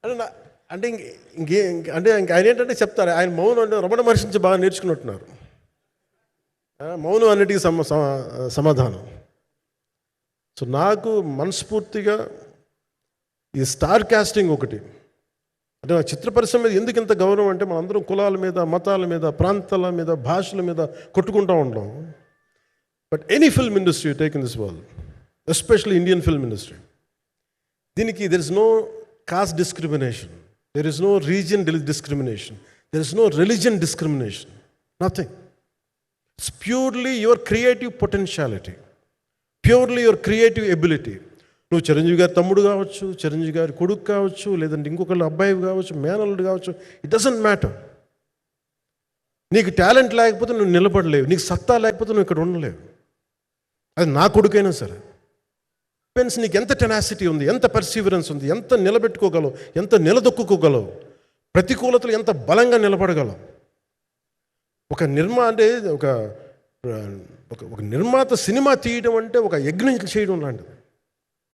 అంటే అంటే ఆయన ఏంటంటే చెప్తారు, ఆయన మౌనం అంటే రమణ మహర్షి నుంచి బాగా నేర్చుకున్నట్టున్నారు. మౌనం అన్నిటికీ సమాధానం. సో నాకు మనస్ఫూర్తిగా ఈ స్టార్ కాస్టింగ్ ఒకటి అంటే నా చిత్ర పరిశ్రమ మీద ఎందుకు ఇంత గౌరవం అంటే మనందరం కులాల మీద, మతాల మీద, ప్రాంతాల మీద, భాషల మీద కొట్టుకుంటూ ఉంటాం. But any film industry take in this world, especially Indian film industry, దీనికి there is no caste discrimination, there is no region discrimination, there is no religion discrimination, nothing. It's purely your creative potentiality, purely your creative ability. నువ్వు చిరంజీవి గారి తమ్ముడు కావచ్చు, చిరంజీవి గారి కొడుకు కావచ్చు, లేదంటే ఇంకొకళ్ళు అబ్బాయి కావచ్చు, మేనల్లుడు కావచ్చు, ఇట్ డజంట్ మ్యాటర్. నీకు టాలెంట్ లేకపోతే నువ్వు నిలబడలేవు, నీకు సత్తా లేకపోతే నువ్వు ఇక్కడ ఉండలేవు. అది నా కొడుకైనా సరే. పెన్స్ నీకు ఎంత టెనాసిటీ ఉంది, ఎంత పర్సీవరెన్స్ ఉంది, ఎంత నిలబెట్టుకోగలవు, ఎంత నిలదొక్కుకోగలవు, ప్రతికూలతలు ఎంత బలంగా నిలబడగలవు. ఒక నిర్మాత సినిమా తీయడం అంటే ఒక యజ్ఞం చేయడం లాంటిది.